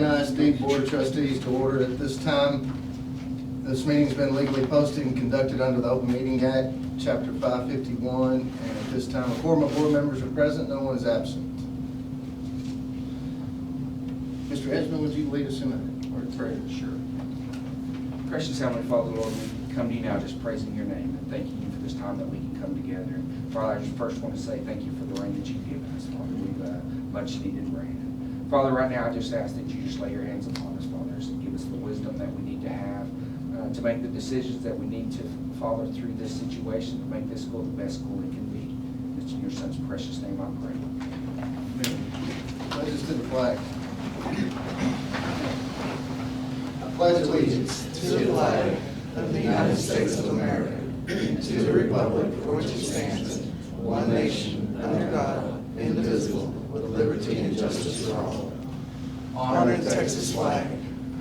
I.S.D. Board of Trustees to order at this time. This meeting's been legally posted and conducted under the Open Meeting Act, Chapter 551, and at this time, a quorum of board members are present, no one is absent. Mr. Esmond, would you lead us in a word of prayer? Sure. Precious Heavenly Father, Lord, we come to you now just praising your name and thanking you for this time that we can come together. And Father, I just first want to say thank you for the rain that you've given us, Father. We've much needed rain. And Father, right now I just ask that you just lay your hands upon us, Father, and give us the wisdom that we need to have to make the decisions that we need to, Father, through this situation to make this school the best school it can be. It's in your Son's precious name I pray. Amen. Pledge us to the flag. I pledge allegiance to the flag of the United States of America, and to the republic for which it stands, one nation, under God, indivisible, with liberty and justice for all. Honor the Texas flag.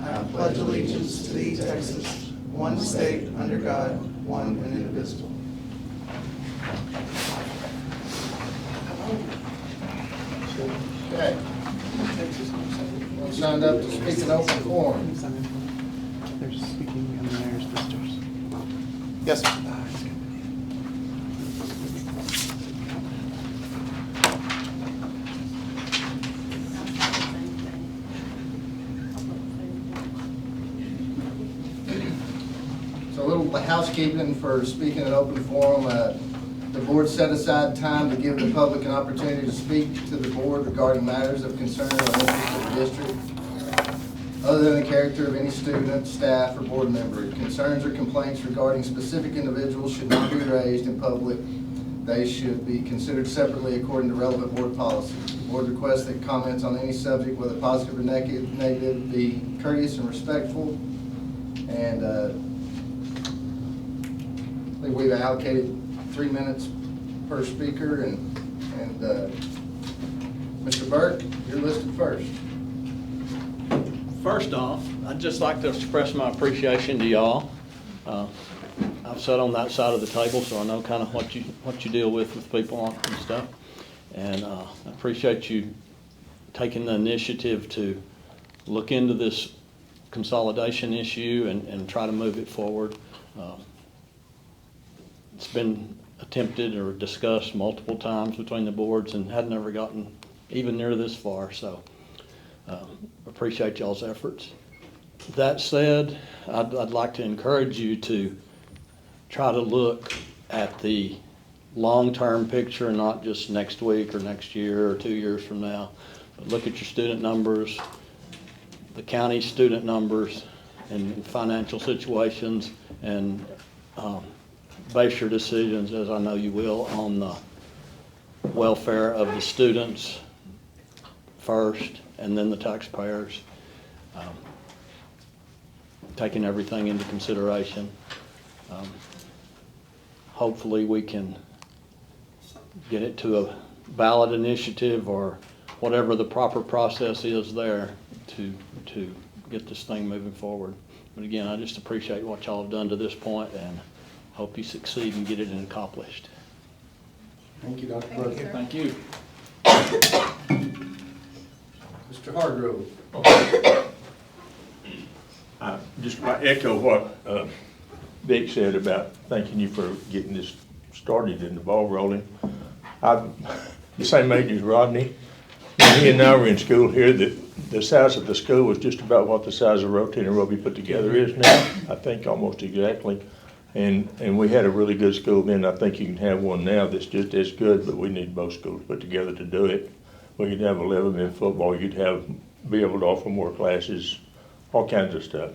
I pledge allegiance to thee, Texas, one state, under God, one and indivisible. Okay. Signed up to speak in open forum. They're speaking and then there's visitors. Yes, sir. So a little housekeeping for speaking in open forum. The board set aside time to give the public an opportunity to speak to the board regarding matters of concern or interest of the district, other than the character of any student, staff, or board member. Concerns or complaints regarding specific individuals should not be raised in public. They should be considered separately according to relevant board policy. The board requests that comments on any subject, whether positive or negative, be courteous and respectful. And I think we've allocated 3 minutes per speaker, and Mr. Burke, you're listed first. First off, I'd just like to express my appreciation to y'all. I've sat on that side of the table, so I know kind of what you deal with people and stuff. And I appreciate you taking the initiative to look into this consolidation issue and try to move it forward. It's been attempted or discussed multiple times between the boards and had never gotten even near this far, so appreciate y'all's efforts. That said, I'd like to encourage you to try to look at the long-term picture, not just next week or next year or 2 years from now, but look at your student numbers, the county student numbers and financial situations, and base your decisions, as I know you will, on the welfare of the students first and then the taxpayers, taking everything into consideration. Hopefully we can get it to a ballot initiative or whatever the proper process is there to get this thing moving forward. But again, I just appreciate what y'all have done to this point and hope you succeed and get it accomplished. Thank you, Dr. Burke. Thank you. Mr. Hargrove. Just to echo what Vic said about thanking you for getting this started and the ball rolling. I'm the same age as Rodney. When he and I were in school here, the size of the school was just about what the size of Rotan and Roby put together is now. I think almost exactly. And we had a really good school then. I think you can have one now that's just as good, but we need both schools put together to do it. We could have 11 in football. You'd be able to offer more classes, all kinds of stuff.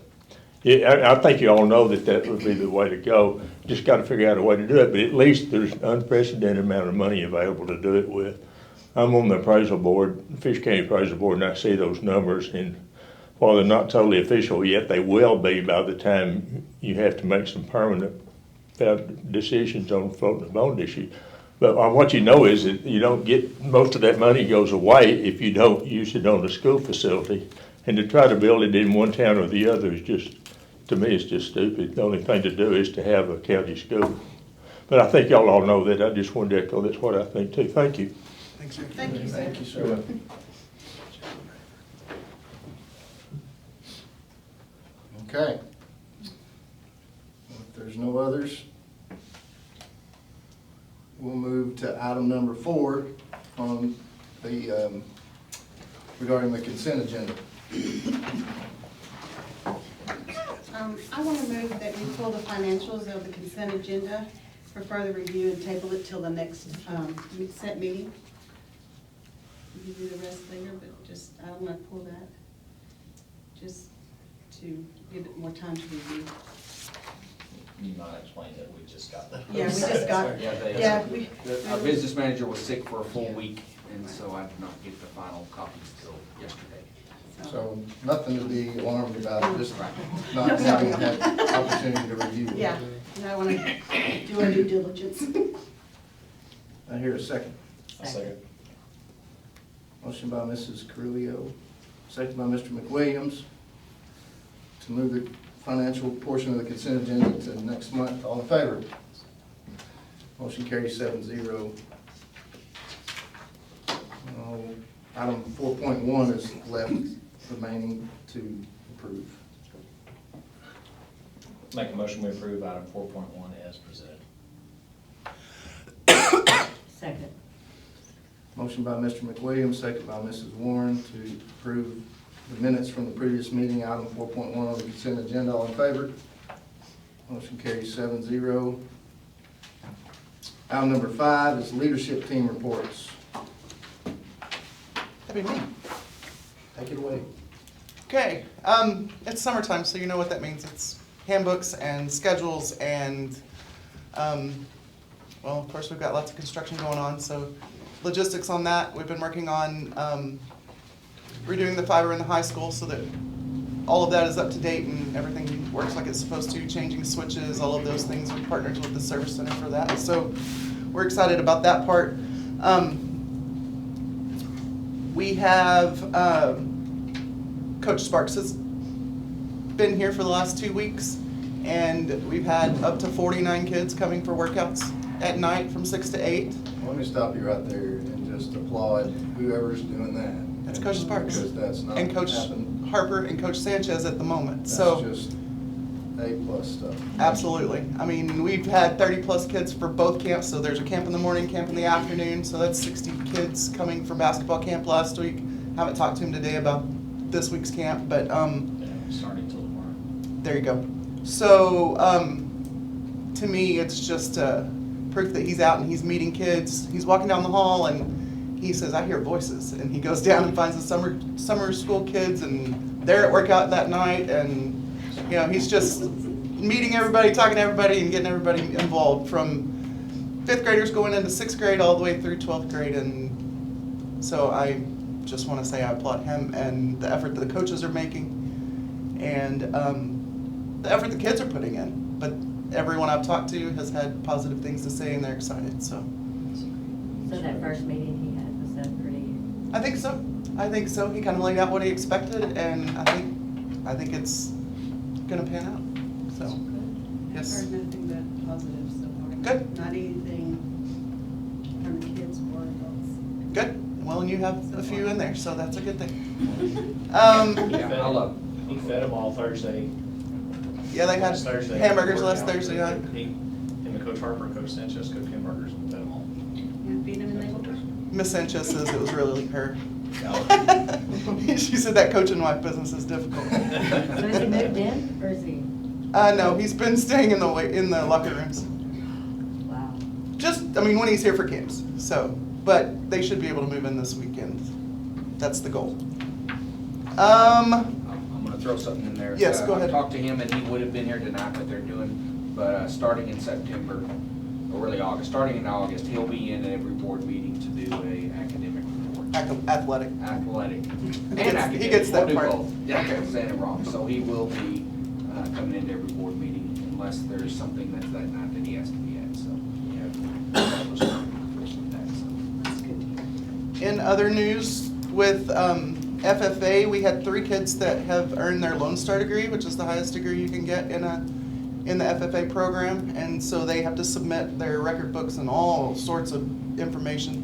Yeah, I think you all know that would be the way to go. Just got to figure out a way to do it, but at least there's an unprecedented amount of money available to do it with. I'm on the appraisal board, Fish County Appraisal Board, and I see those numbers, and while they're not totally official yet, they will be by the time you have to make some permanent decisions on floating the bond issue. But what you know is that you don't get, most of that money goes away if you don't use it on the school facility. And to try to build it in one town or the other is just, to me, it's just stupid. The only thing to do is to have a county school. But I think y'all all know that. I just wanted to echo that's what I think too. Thank you. Thanks, sir. Thank you, sir. Okay. If there's no others, we'll move to item number 4 on the, regarding the consent agenda. I want to move that we pull the financials of the consent agenda for further review and table it till the next set meeting. We can do the rest later, but just, I want to pull that, just to give it more time to review. You might explain that we just got that. Yeah, we just got, Yeah, we. Our business manager was sick for a full week, and so I did not get the final copies till yesterday. So nothing to be alarmed about, just not having had opportunity to review. Yeah, and I want to do our due diligence. I hear a second. I'll second. Motion by Mrs. Carrillo, second by Mr. McWilliams, to move the financial portion of the consent agenda to next month. All in favor? Motion carries 7-0. Item 4.1 is left remaining to approve. Make a motion we approve item 4.1 as presented. Second. Motion by Mr. McWilliams, second by Mrs. Warren to approve the minutes from the previous meeting, item 4.1 on the consent agenda. All in favor? Motion carries 7-0. Item number 5 is leadership team reports. That'd be me. Take it away. Okay, it's summertime, so you know what that means. It's handbooks and schedules and, well, of course, we've got lots of construction going on, so logistics on that. We've been working on redoing the fiber in the high school so that all of that is up to date and everything works like it's supposed to, changing switches, all of those things. We partnered with the service center for that, so we're excited about that part. We have Coach Sparks has been here for the last 2 weeks, and we've had up to 49 kids coming for workouts at night from 6 to 8. Let me stop you right there and just applaud whoever's doing that. That's Coach Sparks. Because that's not And Coach happened. Harper and Coach Sanchez at the moment. That's So just A+ stuff. absolutely. I mean, we've had 30+ kids for both camps. So there's a camp in the morning, camp in the afternoon. So that's 60 kids coming from basketball camp last week. Haven't talked to him today about this week's camp, but Starting till tomorrow. there you go. So to me, it's just proof that he's out and he's meeting kids. He's walking down the hall and he says, "I hear voices," and he goes down and finds the summer school kids, and they're at workout that night, and you know, he's just meeting everybody, talking to everybody, and getting everybody involved, from 5th graders going into 6th grade all the way through 12th grade. And so I just want to say I applaud him and the effort that the coaches are making, and the effort the kids are putting in. But everyone I've talked to has had positive things to say, and they're excited. So So that first meeting he had, was that pretty? I think so. I think so. He kind of laid out what he expected, and I think it's gonna pan out. So I've yes. heard nothing but positive so far. Good. Not anything from the kids or adults. Good. Well, and you have a few in there, so that's a good thing. Yeah, I love He fed them all Thursday. Yeah, they had Last Thursday. hamburgers last Thursday night. Him and Coach Harper and Coach Sanchez cooked hamburgers and fed them all. And feed them and they will. Miss Sanchez says it was really her. She said that coach and wife business is difficult. So is he moved in, or is he? No, he's been staying in the locker rooms. Wow. Just, I mean, when he's here for camps. So, but they should be able to move in this weekend. That's the goal. I'm gonna throw something in there. Yes, go ahead. I talked to him, and he would have been here tonight, but they're doing, but starting in September, or really August, starting in August, he'll be in every board meeting to do a academic report. Athletic. Athletic. And gets- academic. he gets that We'll do part. both. Yeah, I'm saying it wrong. So he will be coming into every board meeting unless there's something that's that night that he has to be at, so. That's good. In other news, with FFA, we had 3 kids that have earned their Lone Star degree, which is the highest degree you can get in the FFA program, and so they have to submit their record books and all sorts of information.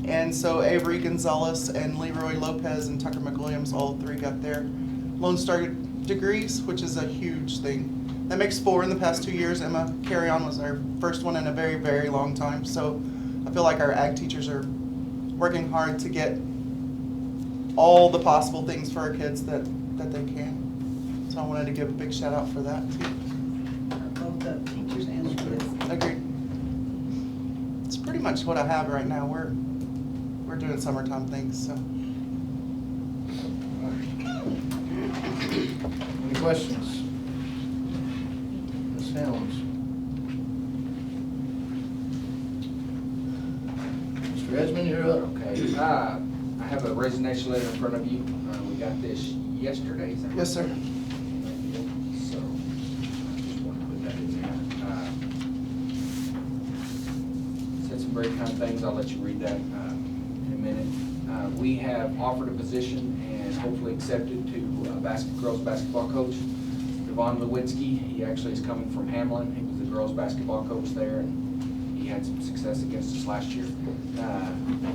And so Avery Gonzalez and Leroy Lopez and Tucker McWilliams, all 3 got their Lone Star degrees, which is a huge thing. That makes 4 in the past 2 years. Emma Carry-On was our first one in a very, very long time. So I feel like our ag teachers are working hard to get all the possible things for our kids that they can. So I wanted to give a big shout out for that too. Both the teachers and students. Agreed. It's pretty much what I have right now. We're doing summertime things, so. Any questions? Ms. Helms? Mr. Edgman, you're up. Okay, I have a resignation letter in front of you. We got this yesterday, is that right? Yes, sir. So, I just want to put that in there. Said some very kind things, I'll let you read that in a minute. We have offered a position and hopefully accepted to a girls' basketball coach, Devon Lewinsky. He actually is coming from Hamlin. He was the girls' basketball coach there, and he had some success against us last year.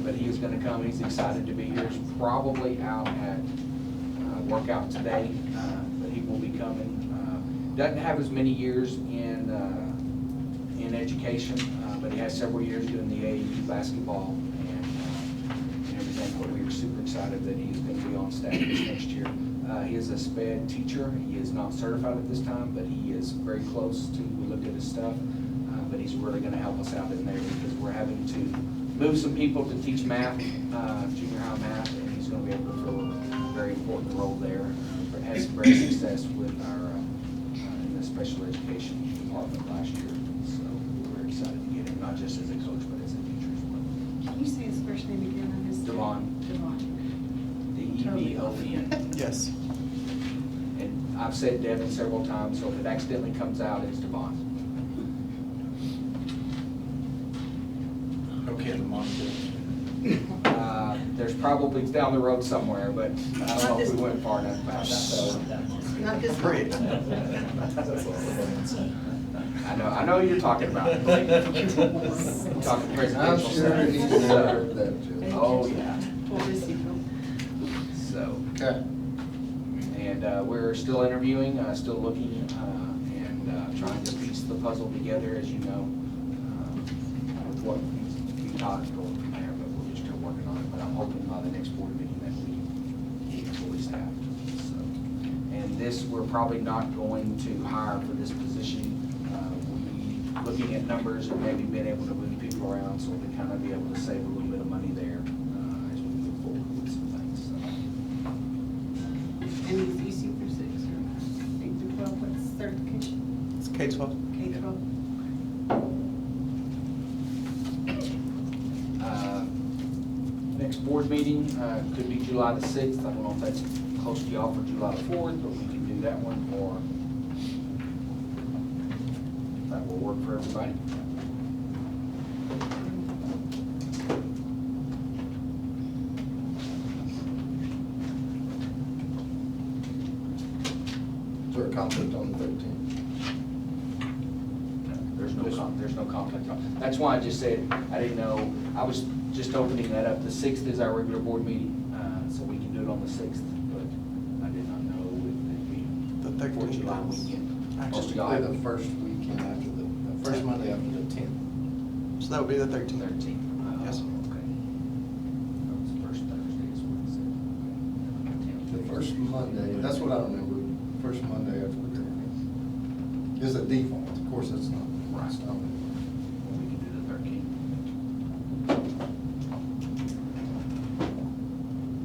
But he is going to come, he's excited to be here. He's probably out at workout today, but he will be coming. Doesn't have as many years in education, but he has several years doing the AAU basketball and everything. But we are super excited that he's going to be on staff this next year. He is a SPED teacher. He is not certified at this time, but he is very close to look at his stuff. But he's really going to help us out in there because we're having to move some people to teach math, junior high math, and he's going to be able to fill a very important role there. Had some great success with our in the special education department last year. So we're excited to get him, not just as a coach, but as a teacher as well. Can you say his first name again? I missed it. Devon. Devon. D-E-V-O-N. Yes. And I've said Devin several times, so if it accidentally comes out, it's Devon. Okay, Lamont. There's probably down the road somewhere, but I don't know if we went far enough past that. So, Not this Great. one. I know who you're talking about. Talking I'm presidential sure stuff. he's aware of that, Joe. Oh, yeah. Full receiver. So, Okay. and we're still interviewing, still looking, and trying to piece the puzzle together, as you know, with what we talked going from there, but we're just still working on it. But I'm hoping by the next board meeting that we get fully staffed. So, and this, we're probably not going to hire for this position. We looking at numbers and maybe being able to move people around so we kind of be able to save a little bit of money there as we move forward with some things. So. And he's EC through 6 or 8 through 12, what's certification? It's K-12. K-12. Next board meeting could be July the 6th. I don't know if that's close to y'all for July the 4th, but we can do that one, or if that will work for everybody. Is there a conflict on the 13th? There's no conflict. That's why I just said, I didn't know, I was just opening that up. The 6th is our regular board meeting, so we can do it on the 6th, but I did not know if it'd be The for 13th July is weekend. Just Or to July play the first weekend after the first Monday after the 10th. So that would be the 13th. 13th. Yes. Okay. That was the first Thursday is what it said. The first Monday, that's what I remember, first Monday after the 10th. Is a default, of course, it's not. Right. It's not. We can do the 13th.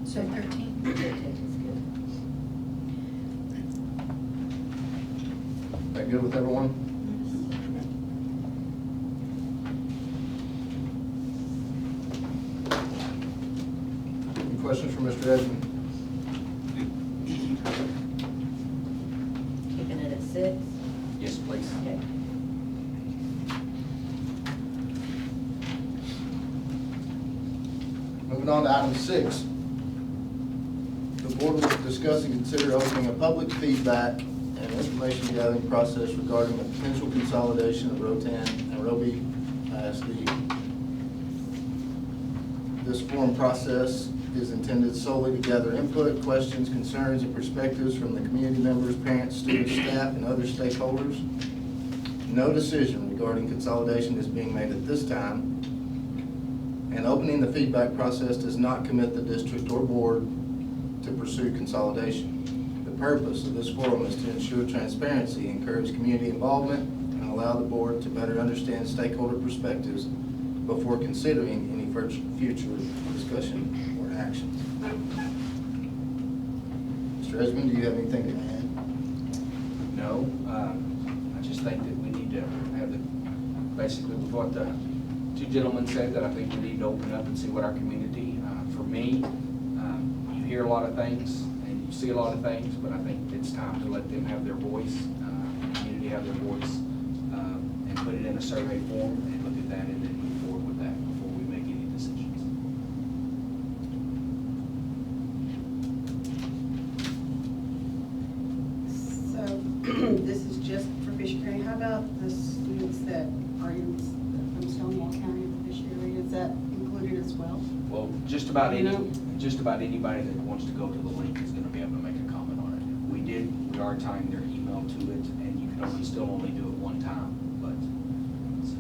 So 13. 13 is good. That good with everyone? Any questions for Mr. Edmond? Keeping it at 6. Yes, please. Okay. Moving on to item 6. The board will discuss and consider opening a public feedback and information gathering process regarding the potential consolidation of Rotan and I.S.D. This forum process is intended solely to gather input, questions, concerns, and perspectives from the community members, parents, students, staff, and other stakeholders. No decision regarding consolidation is being made at this time, and opening the feedback process does not commit the district or board to pursue consolidation. The purpose of this forum is to ensure transparency, encourage community involvement, and allow the board to better understand stakeholder perspectives before considering any future discussion or action. Mr. Esmond, do you have anything to add? No, I just think that we need to have basically with what the two gentlemen said, that I think we need to open up and see what our community, for me, you hear a lot of things and you see a lot of things, but I think it's time to let them have their voice, the community have their voice, and put it in a survey form and look at that and then move forward with that before we make any decisions. So, this is just for Fisher County. How about the students that are from Stonewall County in the Fisher area? Is that included as well? Well, just about You know? just about anybody that wants to go to the link is gonna be able to make a comment on it. We are tying their email to it, and you can still only do it one time, but, so.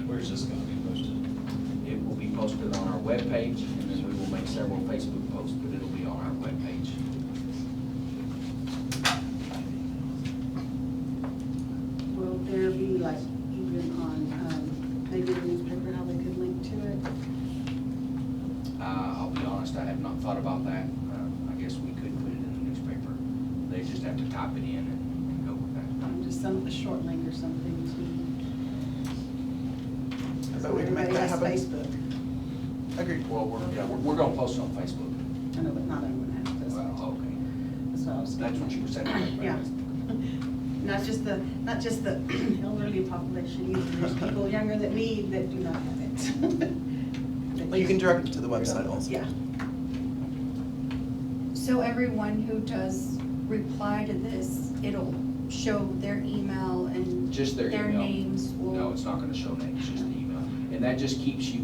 Where's this gonna be posted? It will be posted on our webpage, and then we will make several Facebook posts, but it'll be on our webpage. Will there be like even on, maybe the newspaper, how they could link to it? I'll be honest, I have not thought about that. I guess we could put it in the newspaper. They just have to type it in and go with that. Just a short link or something to. So we can make Everybody that has happen. Facebook. Agreed. Well, we're gonna post it on Facebook. I know, but not everyone has Facebook. Well, okay. That's what I was. That's what you were saying. Yeah. Not just the elderly population, either. There's people younger than me that do not have it. Well, you can direct it to the website also. Yeah. So everyone who does reply to this, it'll show their email and Just their email. names will. No, it's not gonna show names, just the email. And that just keeps you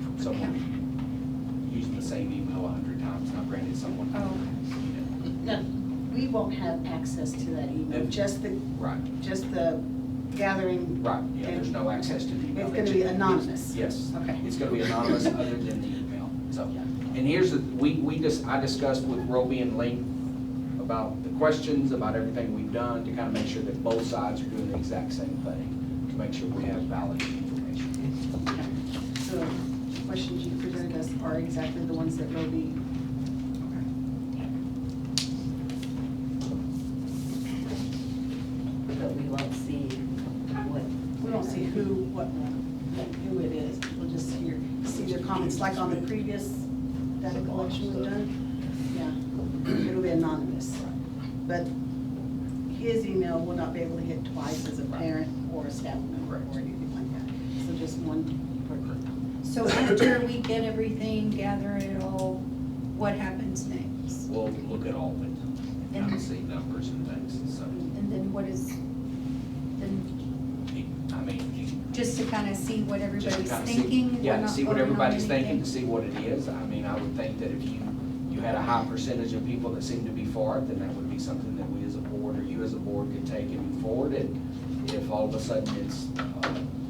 from someone using the same email 100 times. Now granted, someone. Oh, No, we won't have access to that email, just the gathering. Right, yeah, there's no access to the email. It's gonna be anonymous. Yes. Okay. It's gonna be anonymous other than the email, so. And here's I discussed with Roby and Link about the questions, about everything we've done, to kind of make sure that both sides are doing the exact same thing, to make sure we have valid information. So the questions you presented us are exactly the ones that Roby. But we won't see what. We don't see who it is. We'll just see their comments, like on the previous data collection we've done. Yeah, it'll be anonymous. But his email will not be able to hit twice as a parent or a staff member or anything like that. So just one per group. so after we get everything, gather it all, what happens next? We'll look at all of it, and kind of see numbers and things, so. And then what is, then I mean, just to kind of see what just to everybody's kind of see, thinking? We're yeah, not see what voting on everybody's thinking, anything? to see what it is. I mean, I would think that if you had a high percentage of people that seem to be for it, then that would be something that we as a board, or you as a board, could take and move forward. And if all of a sudden it's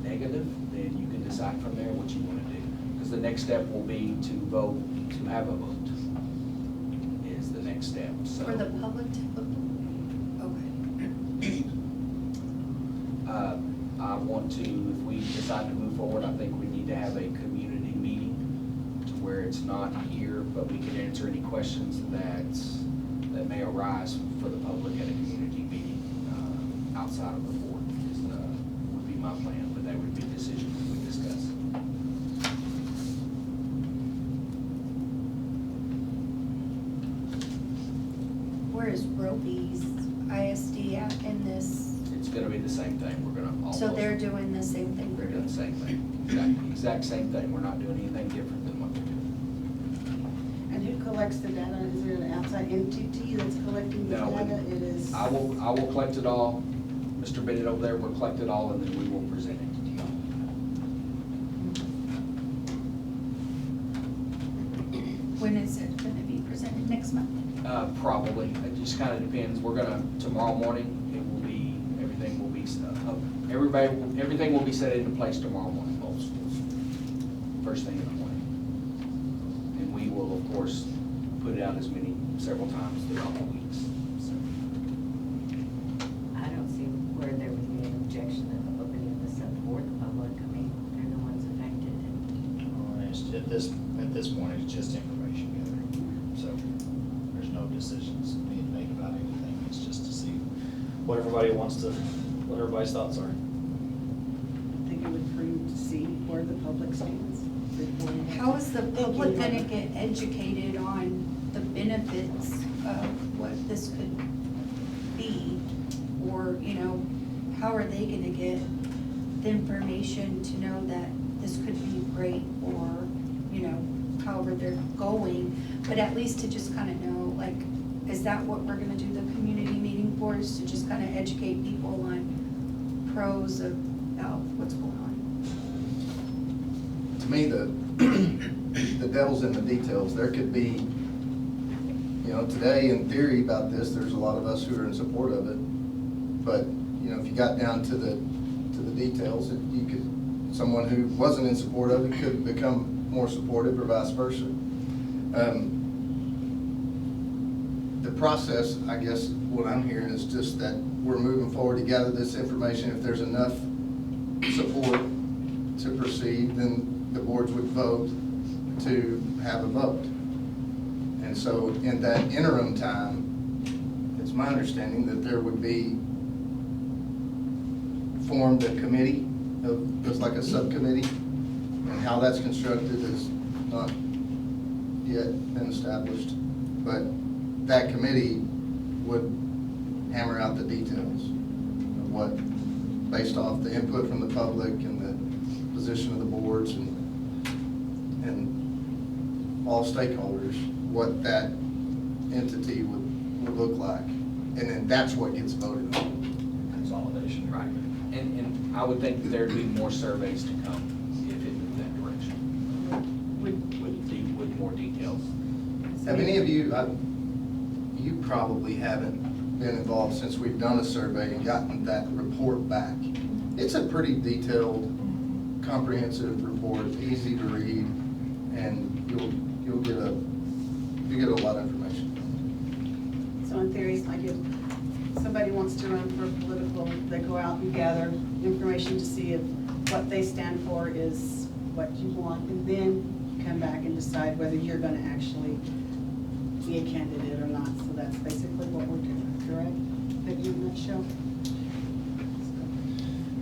negative, then you can decide from there what you want to do. Because the next step will be to vote, to have a vote, is the next step, so. For the public to look? Okay. I want to, if we decide to move forward, I think we need to have a community meeting to where it's not here, but we can answer any questions that may arise for the public at a community meeting outside of the board, would be my plan, but that would be decisions we discuss. Where is Roby's I.S.D. at in this? It's gonna be the same thing, we're gonna all. So they're doing the same thing We're we're doing the doing? same thing, exact same thing, we're not doing anything different than what they're doing. And who collects the data? Is there an outside entity that's collecting the No, data? It is. I will collect it all. Mr. Mr. Bennett over there will collect it all, and then we will present it to y'all. When is it gonna be presented? Next month? Probably, it just kinda depends, we're gonna, tomorrow morning, it will be, everything will be, everything will be set into place tomorrow morning, both schools, first thing in the morning. And we will, of course, put it out several times throughout the weeks, so. I don't see where there would be an objection of opening this up for the public. I mean, they're the ones affected. At this point, it's just information gathering, so there's no decisions being made about anything. It's just to see what everybody's thoughts are. I think it would prove to see where the public stands. How is the public gonna get educated on the benefits of what this could be? Or, you know, how are they gonna get the information to know that this could be great, or, you know, however they're going? But at least to just kind of know, like, is that what we're gonna do the community meeting for, is to just kind of educate people on pros about what's going on? To me, the devil's in the details. There could be, you know, today in theory about this, there's a lot of us who are in support of it. But, you know, if you got down to the details, you could, someone who wasn't in support of it could become more supportive or vice versa. The process, I guess, what I'm hearing is just that we're moving forward to gather this information. If there's enough support to proceed, then the boards would vote to have a vote. And so in that interim time, it's my understanding that there would be formed a committee of, just like a subcommittee, and how that's constructed is not yet been established. But that committee would hammer out the details of what, based off the input from the public and the position of the boards and all stakeholders, what that entity would look like. And then that's what gets voted on. Consolidation. Right. And I would think that there'd be more surveys to come if it moved that direction, with more details. Have any of you, you probably haven't been involved since we've done a survey and gotten that report back. It's a pretty detailed, comprehensive report, easy to read, and you'll get a lot of information. So in theory, it's like if somebody wants to run for political, they go out and gather information to see if what they stand for is what you want, and then you come back and decide whether you're gonna actually be a candidate or not. So that's basically what we're doing, correct? Peggy, in a nutshell?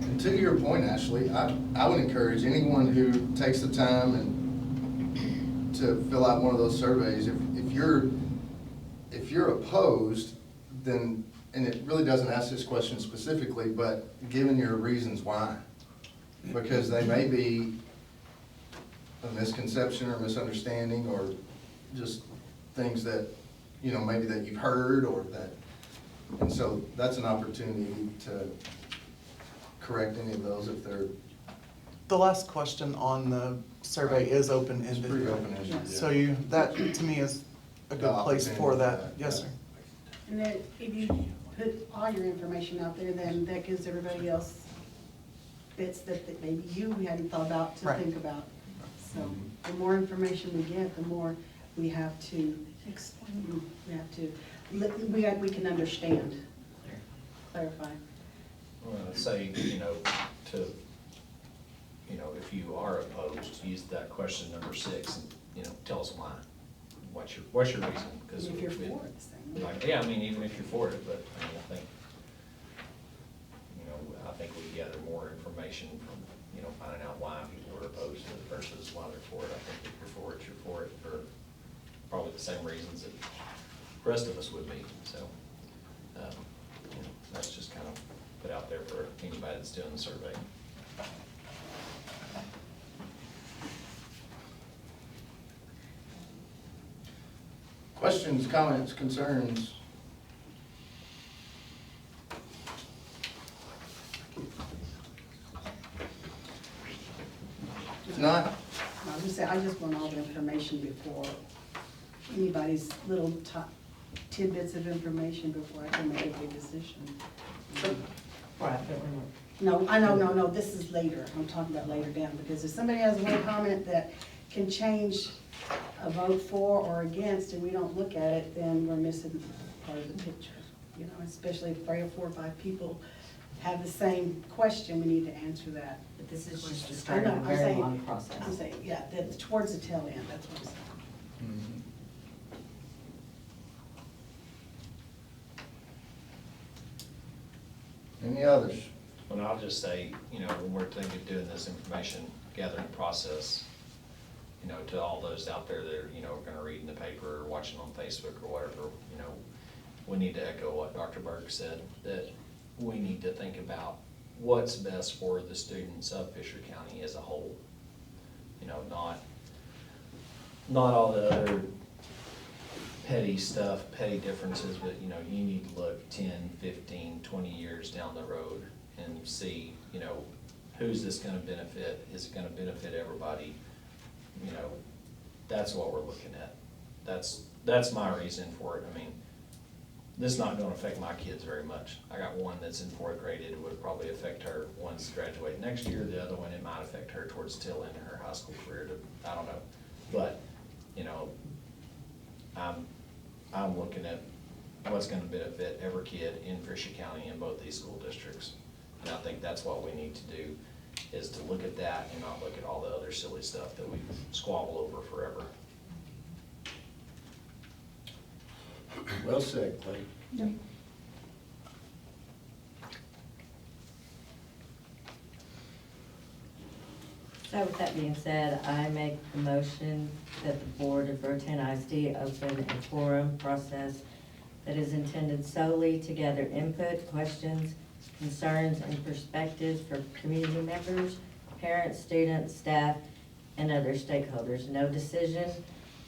And to your point, Ashley, I would encourage anyone who takes the time and to fill out one of those surveys. If you're opposed, then, and it really doesn't ask this question specifically, but given your reasons why, because they may be a misconception or misunderstanding, or just things that, you know, maybe that you've heard, or that, and so that's an opportunity to correct any of those if they're. The last question on the survey is open-ended. It's pretty open-ended, yeah. So that, to me, is a good place for that. Yes, sir. And then if you put all your information out there, then that gives everybody else bits that maybe you hadn't thought about to Right. think about. So the more information we get, the more we have to explain, we can understand, clarify. Well, I'd say, if you are opposed, use that question number 6 and, tell us why. What's your reason? Because If you're for it, the same. Like, yeah, I mean, even if you're for it, but I think we gather more information from, finding out why people are opposed to it versus why they're for it. I think if you're for it for probably the same reasons that the rest of us would be. So, that's just kind of put out there for anybody that's doing the survey. Questions, comments, concerns? all the information before, anybody's little tidbits of information before I can make a big decision. Right, but we're No, no, this is later, I'm talking about later down, because if somebody has one comment that can change a vote for or against, and we don't look at it, then we're missing part of the picture. You know, especially if 3 or 4 or 5 people have the same question, we need to answer that. But this is just the I start know, of a I'm very saying- long process. I'm saying, yeah, that's towards the tail end, that's what I'm saying. Any others? And I'll just say, you know, when we're thinking of doing this information gathering process, you know, to all those out there that are, you know, gonna read in the paper or watching on Facebook or whatever, you know, we need to echo what Dr. Berg said, that we need to think about what's best for the students of Fisher County as a whole. You know, not all the other petty stuff, petty differences, but, you know, you need to look 10, 15, 20 years down the road and see, you know, who's this gonna benefit? Is it gonna benefit everybody? You know, that's what we're looking at. That's my reason for it. I mean, this is not gonna affect my kids very much. I got one that's in 4th grade. It would probably affect her once graduate next year. The other one, it might affect her towards the tail end of her high school career. I don't know. But, you know, I'm looking at what's gonna benefit every kid in Fisher County in both these school districts. And I think that's what we need to do, is to look at that and not look at all the other silly stuff that we squabble over forever. Well said, Clay. So with that being said, I make the motion that the Board of Rotan I.S.D. open a forum process that is intended solely to gather input, questions, concerns, and perspectives for community members, parents, students, staff, and other stakeholders. No decision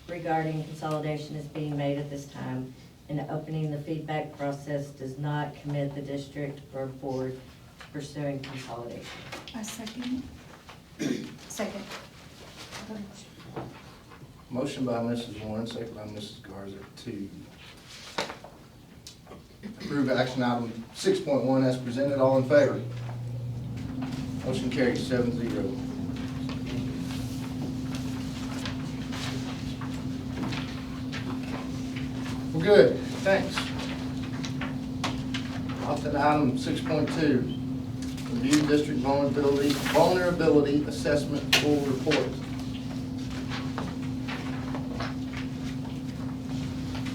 regarding consolidation is being made at this time, and opening the feedback process does not commit the district or board to pursuing consolidation. A second. Second. Motion by Mrs. Warren, second by Mrs. Garza to approve action item 6.1 as presented. All in favor? Motion carries 7-0. Well, good, thanks. Off to item 6.2, review district vulnerability assessment full report.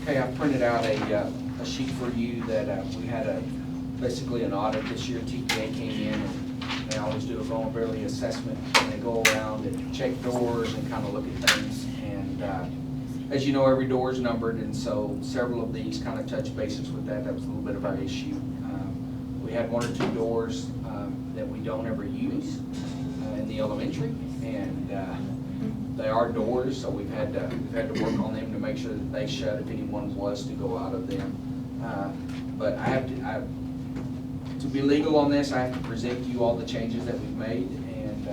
Okay, I've printed out a sheet for you that we had basically an audit this year. TPA came in and they always do a vulnerability assessment. And they go around and check doors and kind of look at things. And as you know, every door is numbered, and so several of these kind of touch bases with that. That was a little bit of our issue. We had 1 or 2 doors that we don't ever use in the elementary, and they are doors, so we've had to work on them to make sure that they shut if anyone was to go out of them. But to be legal on this, I have to present you all the changes that we've made, and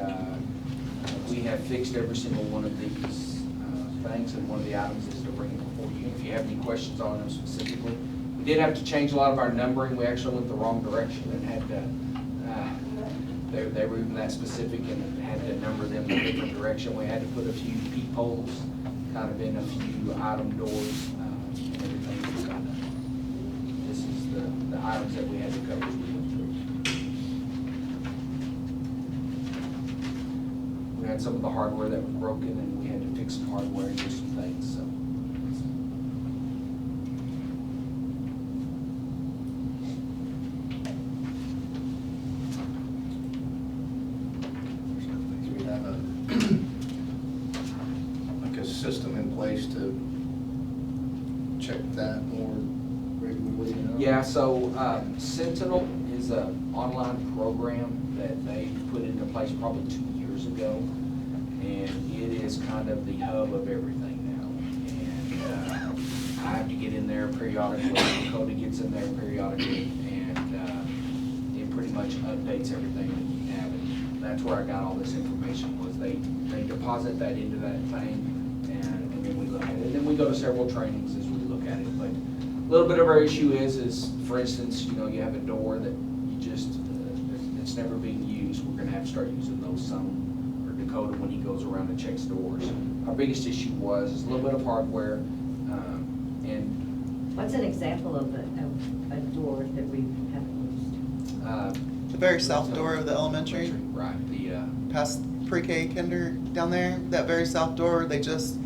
we have fixed every single one of these things, and one of the items is to bring it before you. If you have any questions on them specifically, we did have to change a lot of our numbering. We actually went the wrong direction and had to. They were even that specific and had to number them in a different direction. We had to put a few peepholes kind of in a few item doors and everything. Kind of, this is the items that we had to cover as we went through. We had some of the hardware that was broken, and we had to fix some hardware and do some things. So. System in place to check that more regularly? You know? Yeah, so Sentinel is an online program that they put into place probably 2 years ago, and it is kind of the hub of everything now. And I have to get in there periodically, Cody gets in there periodically, and it pretty much updates everything that we have. And that's where I got all this information, was they deposit that into that thing. to several trainings as we look at it, but a little bit of our issue is, for instance, you know, you have a door that you just, it's never being used, we're gonna have to start using those some, or Dakota when he goes around and checks doors. Our biggest issue is a little bit of hardware, and What's an example of a door that we haven't used? The very south door of the elementary, Right, past pre-K kinder down there, that very south door, it's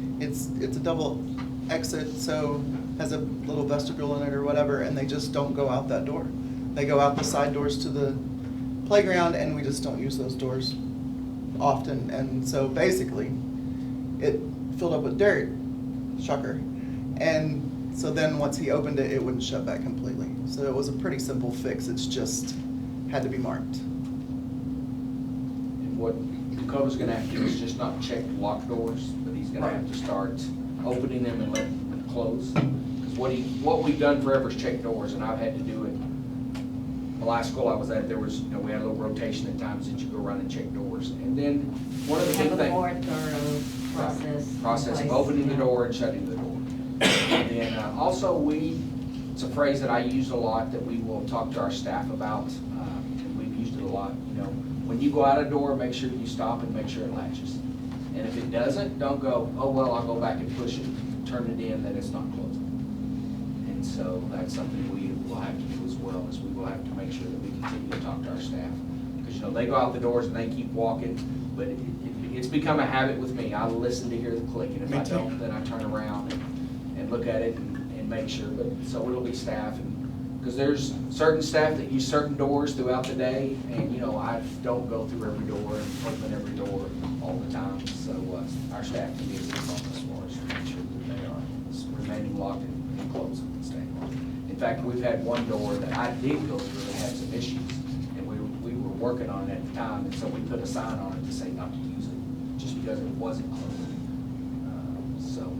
a double exit, so has a little vestibule in it or whatever, and they just don't go out that door. They go out the side doors to the playground, and we just don't use those doors often, and so basically, it filled up with dirt, shocker, and so then once he opened it, it wouldn't shut back completely. So it was a pretty simple fix, it's just had to be marked. and what Dakota's gonna have to do is just not check locked doors, but he's gonna have to start opening them and letting them close. Because what we've done forever is check doors, and I've had to do it. The last school I was at, there was, you know, we had a little rotation at times that you go around and check doors. And then, one of the big Have things. a more thorough process. in Process of place, opening the yeah. door and shutting the door. And then also it's a phrase that I use a lot that we will talk to our staff about, and we've used it a lot, you know, when you go out a door, make sure you stop and make sure it latches. And if it doesn't, don't go, oh, well, I'll go back and push it, turn it in, then it's not closing. And so that's something we will have to do as well, is we will have to make sure that we continue to talk to our staff. Because, you know, they go out the doors and they keep walking, but it's become a habit with me. I listen to hear the click, and if I don't, then I turn around and look at it and make sure. But so it'll be staff, because there's certain staff that use certain doors throughout the day, and you know, I don't go through every door and open every door all the time. So our staff can be involved as far as making sure that they are remaining locked and closed and staying locked. In fact, we've had one door that I did go through that had some issues, and we were working on it at the time, and so we put a sign on it to say not to use it, just because it wasn't closed. So,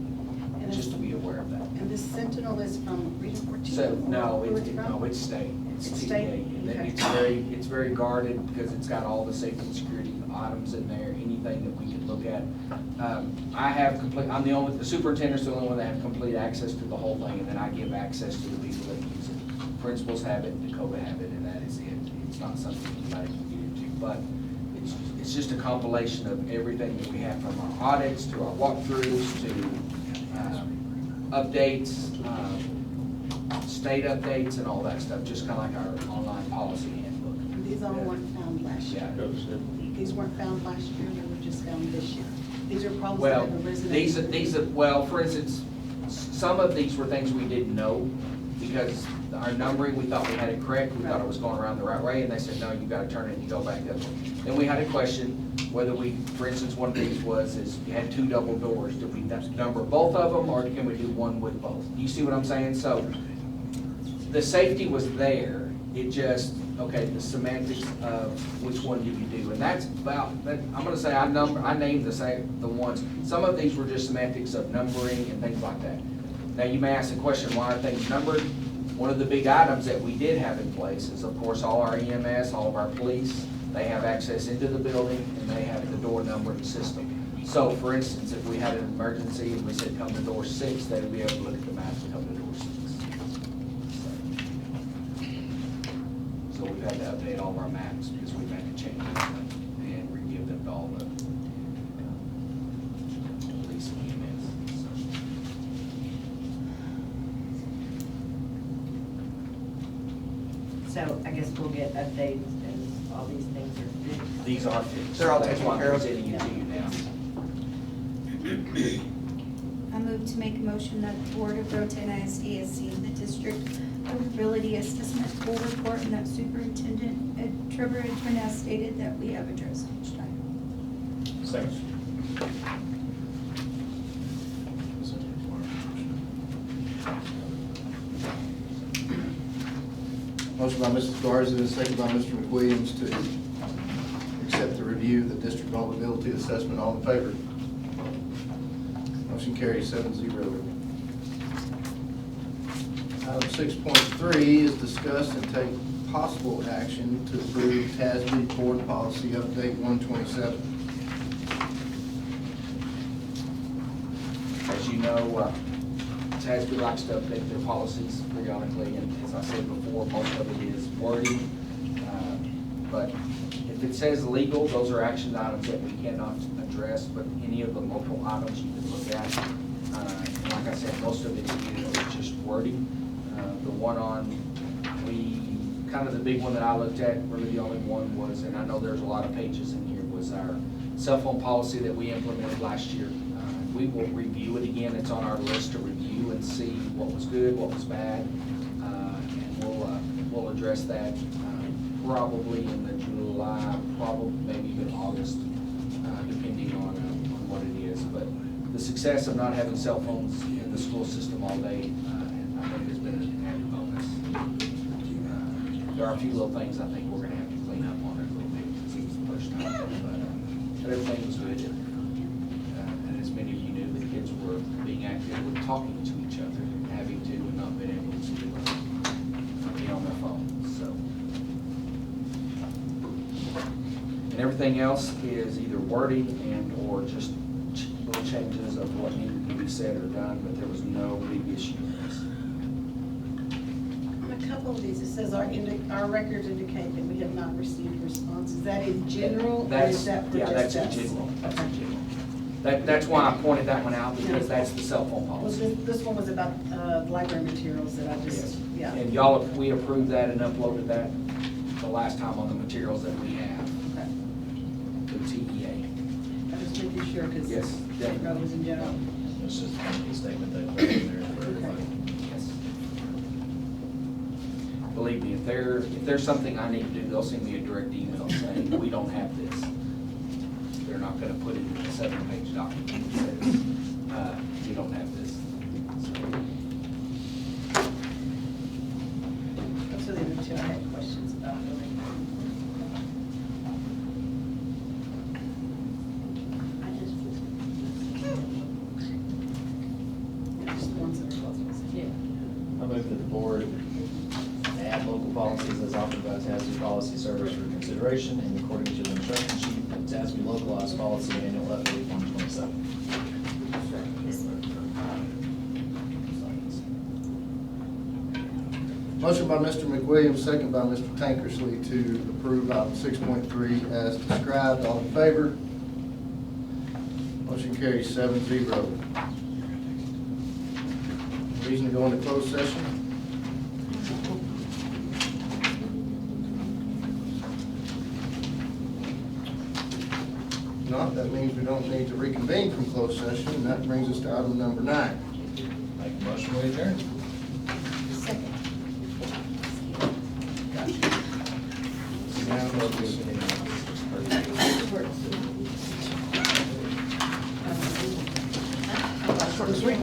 just to be aware of that. And this Sentinel is from Region 14? So, no, Who it's from? it's state. It's TA. state? And then Okay. it's very guarded because it's got all the safety and security items in there, anything that we can look at. The superintendent's the only one that have complete access to the whole thing, and then I give access to the people that use it. Principals have it, Dakota have it, and that is it. It's not something anybody can get into, but it's just a compilation of everything that we have, from our audits to our walkthroughs to updates, state updates and all that stuff, just kind of like our online policy handbook. These all weren't found last year. Yeah. These weren't found last year, they were just found this year. These are problems that Well, have arisen. well, for instance, some of these were things we didn't know, because our numbering, we thought we had it correct, we thought it was going around the right way, and they said, no, you gotta turn it and you go back up. Then we had a question whether for instance, one of these is you had 2 double doors, did we number both of them, or can we do one with both? You see what I'm saying? So, the safety was there, it just, okay, the semantics of which one do you do, and that's about, I'm gonna say I named the ones, some of these were just semantics of numbering and things like that. Now, you may ask the question, why are things numbered? One of the big items that we did have in place is, of course, all our EMS, all of our police, they have access into the building, and they have the door numbering system. So, for instance, if we had an emergency and we said come to door 6, they would be able to look at the map and come to door 6. So we've had to update all of our maps because we've had to change them and re-give them to all the police and EMS. So I guess we'll get updates as all these things are fixed. These are fixed. They're all That's taken why care I'm of. presenting it to you now. I move to make a motion that the Board of Rotan I.S.D. has seen the district ability assessment full report, and that Superintendent Trevor Edgerton has stated that we have addressed each time. Second. Motion by Mrs. Garza, second by Mr. McWilliams to accept the review of the district vulnerability assessment. All in favor? Motion carries 7-0. Item 6.3 is discuss and take possible action to approve TASB Board Policy Update 127. As you know, TASB likes to update their policies periodically, and as I said before, most of it is wording. But if it says legal, those are action items that we cannot address, but any of the local items you can look at. And like I said, most of it is just wording. The one on, kind of the big one that I looked at, really the only one was, and I know there's a lot of pages in here, was our cell phone policy that we implemented last year. We will review it again. It's on our list to review and see what was good, what was bad, and we'll address that probably in the July, probably maybe even August, depending on what it is. But the success of not having cell phones in the school system all day, I think has been an added bonus. There are a few little things I think we're gonna have to clean up on it a little bit because it was the first time, but everything was good. And as many of you knew, the kids were being active with talking to each other, having to and not being able to be on their phones, so. And everything else is either wording and or just little changes of what needed to be said or done, but there was no big issue with this. On a couple of these, it says our records indicate that we have not received response. Is that in general, or is that for just us? Yeah, that's in general, that's in general. That's why I pointed that one out, because that's the cell phone Well, policy. this one was about library materials that I just, yeah. And y'all, we approved that and uploaded that the last time on the materials that we have, Okay. the TEA. I was making sure, because Yes, that was in general. It's just a company statement they put in there for everybody. Yes. Believe me, if there's something I need to do, they'll send me a direct email saying, we don't have this. They're not gonna put it in a 7-page document that says, we don't have this. So, Those are the other two I had questions about. Just the ones that are closest. Yeah. I move that the board add local policies as offered by TASB Policy Service for consideration and according to the instruction sheet of TASB localized policy manual update 127. Motion by Mr. McWilliams, second by Mr. Tankersley to approve item 6.3 as described. All in favor? Motion carries 7-0. Reason to go into closed session? Not, that means we don't need to reconvene from closed session, and that brings us to item number 9. Make a motion, we adjourn. Second. First week.